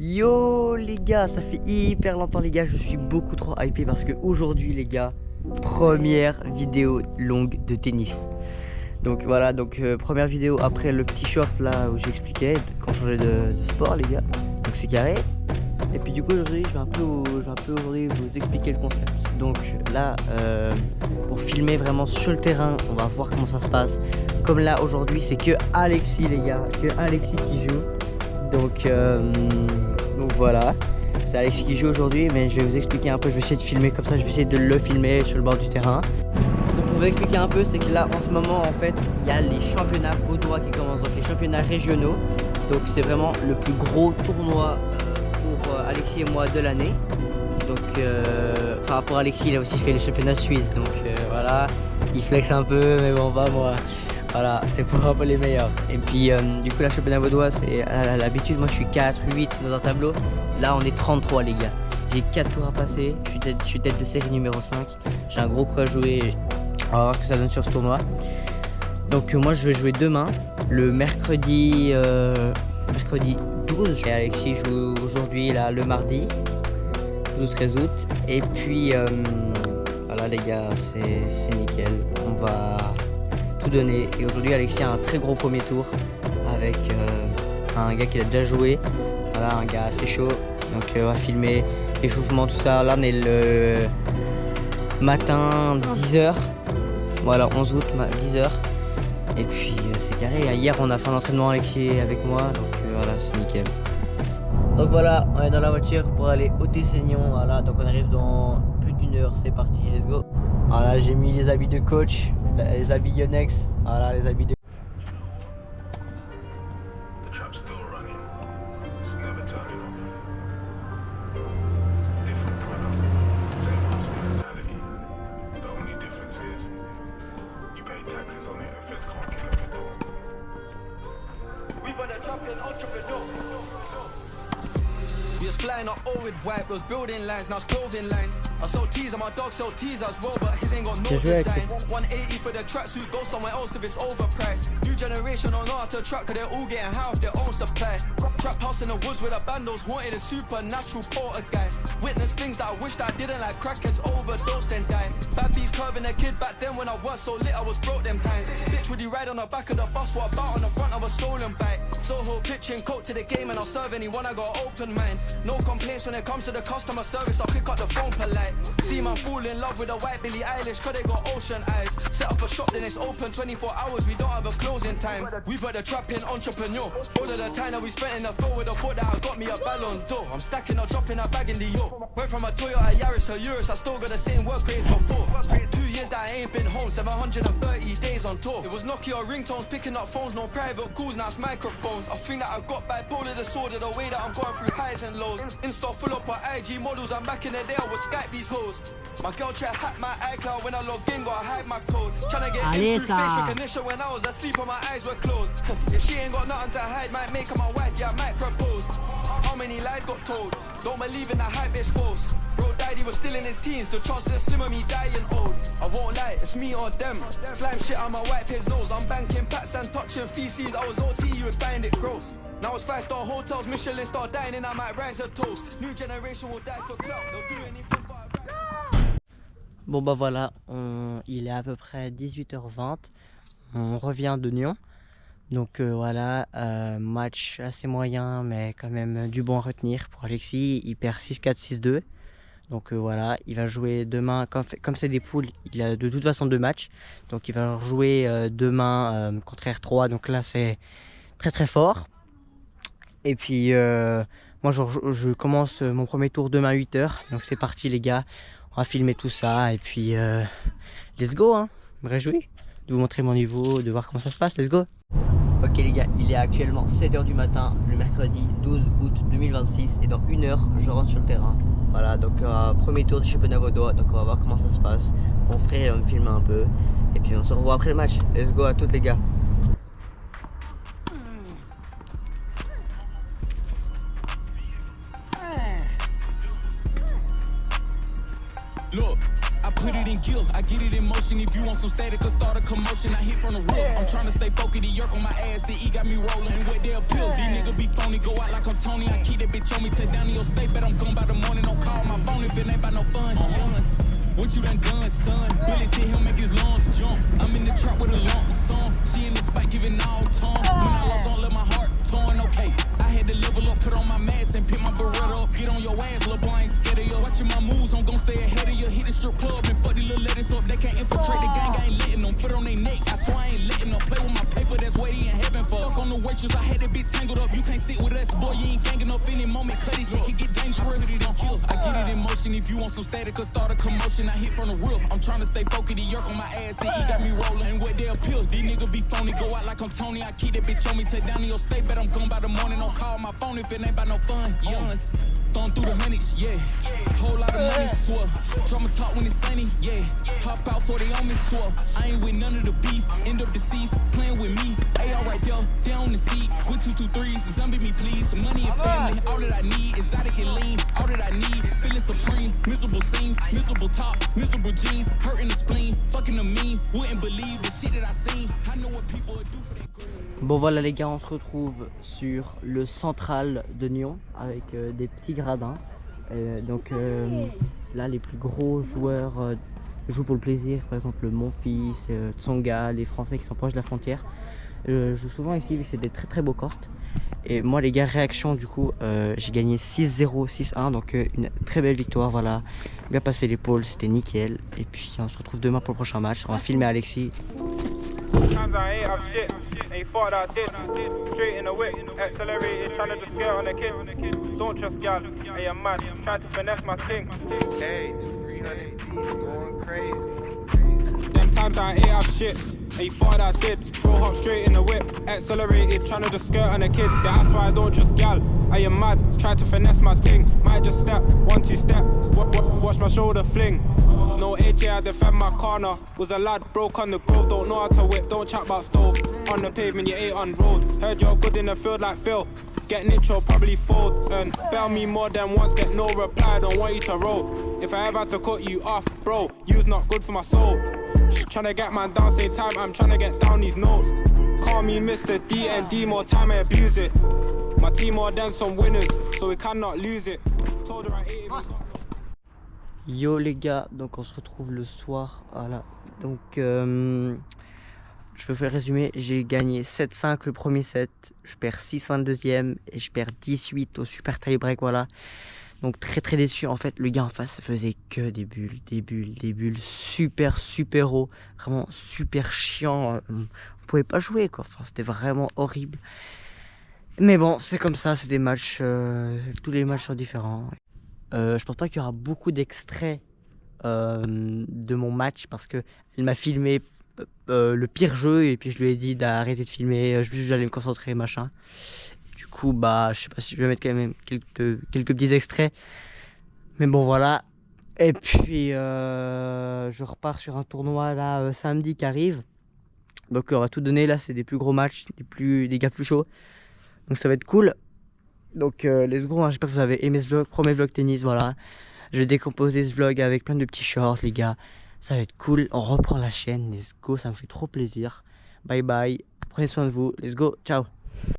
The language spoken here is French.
Yo les gars, ça fait hyper longtemps les gars, je suis beaucoup trop hypé parce que aujourd'hui les gars, première vidéo longue de tennis. Donc voilà, première vidéo après le petit short là où j'expliquais quand je changeais de sport les gars. Donc c'est carré. Et puis du coup aujourd'hui je vais un peu aujourd'hui vous expliquer le concept. Donc là pour filmer vraiment sur le terrain, on va voir comment ça se passe. Comme là aujourd'hui c'est que Alexis les gars, que Alexis qui joue. Donc voilà, c'est Alexis qui joue aujourd'hui, mais je vais vous expliquer un peu, je vais essayer de filmer comme ça, je vais essayer de le filmer sur le bord du terrain. Donc pour vous expliquer un peu, c'est que là en ce moment en fait, il y a les championnats vaudois qui commencent, donc les championnats régionaux. Donc c'est vraiment le plus gros tournoi pour Alexis et moi de l'année. Donc enfin pour Alexis, il a aussi fait les championnats suisses, donc voilà, il flex un peu, mais bon bah moi. Voilà, c'est pour un peu les meilleurs. Et puis du coup la championnat vaudois, c'est à l'habitude, moi je suis 4, 8 dans un tableau. Là on est 33 les gars. J'ai 4 tours à passer, je suis tête de série numéro 5. J'ai un gros coup à jouer, on va voir ce que ça donne sur ce tournoi. Donc moi je vais jouer demain, le mercredi 12. Et Alexis joue aujourd'hui, là, le mardi 12-13 août. Et puis voilà les gars, c'est nickel. On va tout donner. Et aujourd'hui Alexis a un très gros premier tour avec un gars qui a déjà joué. Voilà, un gars assez chaud. Donc on va filmer échauffement, tout ça. Là on est le matin 10h. Voilà, 11 août 10h. Et puis c'est carré. Hier on a fait un entraînement Alexis avec moi. Donc voilà, c'est nickel. Donc voilà, on est dans la voiture pour aller au Tesseignon. Voilà, donc on arrive dans plus d'une heure. C'est parti, let's go. Voilà, j'ai mis les habits de coach, les habits Yonex. Voilà, les habits de... We was flying up O with white, those building lines, now it's clothing lines. I sold teas and my dog sell teas as well, but his ain't got no design. 180 for the tracksuit, go somewhere else if it's overpriced. New generation don't know how to track, cause they're all getting high off their own supply. Trap house in the woods with a bandos, wanted a supernatural poltergeist. Witness things that I wished I didn't, like crackheads overdosed and died. Bad bees curving a kid back then when I was so lit, I was broke them times. Bitch, would you ride on the back of the bus, what about on the front of a stolen bike? Soho pitching coke to the game and I'll serve anyone, I got open mind. No complaints when it comes to the customer service, I'll pick up the phone polite. See man fall in love with a white Billie Eilish, cause they got ocean eyes. Set up a shop then it's open 24 hours, we don't have a closing time. We put the trap in entrepreneur. All of the time that we spent in the field with a foot that I got me a Ballon d'Or. I'm stacking up, dropping a bag in the yo. Went from a Toyota Yaris to Urus, I still got the same work rates before. 2 years that I ain't been home, 730 days on tour. It was Nokia ringtones, picking up phones, no private calls, now it's microphones. I think that I got bipolar disorder, the way that I'm going through highs and lows. Insta full up on IG models, I'm back in the day, I would Skype these hoes. My girl try hack my iCloud when I log in, gotta hide my code. Tryna get in through face recognition when I was asleep and my eyes were closed. If she ain't got nothing to hide, might make her my wife, yeah, I might propose. How many lies got told? Don't believe in the hype, it's false. Bro died, he was still in his teens, the chances are slim of me dying old. I won't lie, it's me or them. Slime shit on my wipe his nose, I'm banking packs and touching feces. I was OT, you would find it gross. Now it's 5-star hotels, Michelin star dining, I might rise a toast. New generation will die for clout, they'll do anything for a... Bon bah voilà, il est à peu près 18h20, on revient de Nyon. Donc voilà, match assez moyen mais quand même du bon à retenir pour Alexis. Il perd 6-4, 6-2. Donc voilà, il va jouer demain, comme c'est des poules, il a de toute façon 2 matchs. Donc il va jouer demain contre R3, donc là c'est très très fort. Et puis moi je commence mon premier tour demain à 8h, donc c'est parti les gars. On va filmer tout ça et puis let's go hein, me réjouis de vous montrer mon niveau, de voir comment ça se passe, let's go. Ok les gars, il est actuellement 7h du matin, le mercredi 12 août 2026 et dans 1 heure je rentre sur le terrain. Voilà, donc premier tour du championnat vaudois, donc on va voir comment ça se passe. Mon frère va me filmer un peu et puis on se revoit après le match. Let's go à toutes les gars. Look, I put it in gear, I get it in motion. If you want some static or start a commotion, I hit from the roof. I'm trying to stay focused, the yerk on my ass, the E got me rolling. And wet they appeal, these niggas be phony, go out like I'm Tony. I keep that bitch on me, take down to your state, bet I'm gone by the morning. Don't call my phone if it ain't about no fun. What you done done, son? Bullets hit him, make his lungs jump. I'm in the trap with a lump song. She in the spike, giving all tone. When I lost on, let my heart torn. Okay, I had to level up, put on my mask and pick my Beretta up. Get on your ass, little boy, I ain't scared of you. Watching my moves, I'm gon' stay ahead of you. Hit the strip club and fuck these little ladies up. They can't infiltrate the gang, I ain't letting them. Put on their neck, I swear I ain't letting them. Play with my paper, that's what he in heaven for. Fuck on the waitress, I had that bitch tangled up. You can't sit with us, boy, you ain't ganging up any moment. Cut this shit can get dangerous. I get it in motion. If you want some static or start a commotion, I hit from the roof. I'm trying to stay focused, the yerk on my ass, the E got me rolling. And what they appeal, these niggas be phony, go out like I'm Tony. I keep that bitch on me, take down to your state, bet I'm gone by the morning. Don't call my phone if it ain't about no fun. Youngs, throwing through the hundreds, yeah. Whole lot of money, swear. Drama talk when it's sunny, yeah. Hop out for they on me, swear. I ain't with none of the beef, end up deceased, playing with me. Hey, all right there, down on the seat, with 223s, zombie me please. Money and family, all that I need, exotic and lean. All that I need, feeling supreme. Miserable scenes, miserable top, miserable jeans, hurting the spleen, fucking the mean. Wouldn't believe the shit that I seen. I know what people would do for their green. Bon voilà les gars, on se retrouve sur le central de Nyon avec des petits gradins. Là les plus gros joueurs jouent pour le plaisir, par exemple mon fils, Tsonga, les Français qui sont proches de la frontière. Je joue souvent ici vu que c'est des très très beaux courts. Et moi les gars, réaction du coup, j'ai gagné 6-0, 6-1, donc une très belle victoire, voilà. Bien passé l'épaule, c'était nickel. Et puis on se retrouve demain pour le prochain match, on va filmer Alexis. Times I ain't have shit, ain't thought I did. Straight in the whip, accelerated, trying to just get on the kid. Don't trust gal, hey, I'm mad, trying to finesse my thing. Hey, 200-300 D's going crazy. Them times I ain't have shit, ain't thought I did. Bro hop straight in the whip, accelerated, trying to just skirt on a kid. That's why I don't trust gal, I am mad, try to finesse my thing. Might just step, 1-2 step, watch my shoulder fling. No AJ, I defend my corner. Was a lad, broke on the grove, don't know how to whip, don't chat about stove. On the pavement, you ain't on road. Heard you're good in the field like Phil. Get niche or probably fold. And bail me more than once, get no reply, don't want you to roll. If I ever had to cut you off, bro, you's not good for my soul. Tryna get man down, same time, I'm tryna get down these notes. Call me Mr. D&D, more time I abuse it. My team more than some winners, so we cannot lose it. Told her I ate it. Yo les gars, donc on se retrouve le soir, voilà. Donc je vais faire le résumé, j'ai gagné 7-5 le premier set, je perds 6-1 le deuxième et je perds 18 au super tie break, voilà. Donc très très déçu, en fait le gars en face faisait que des bulles, super haut, vraiment super chiant, on pouvait pas jouer quoi, enfin c'était vraiment horrible. Mais bon, c'est comme ça, c'est des matchs, tous les matchs sont différents. Je pense pas qu'il y aura beaucoup d'extraits de mon match parce que elle m'a filmé le pire jeu et puis je lui ai dit d'arrêter de filmer, j'allais me concentrer machin. Du coup bah je sais pas si je vais mettre quand même quelques petits extraits, mais bon voilà. Et puis je repars sur un tournoi là samedi qui arrive, donc on va tout donner là, c'est des plus gros matchs, des gars plus chauds, donc ça va être cool. Donc let's go, hein. J'espère que vous avez aimé ce vlog, premier vlog tennis, voilà. Je vais décomposer ce vlog avec plein de petits shorts les gars. Ça va être cool, on reprend la chaîne, let's go, ça me fait trop plaisir. Bye bye, prenez soin de vous, let's go, ciao.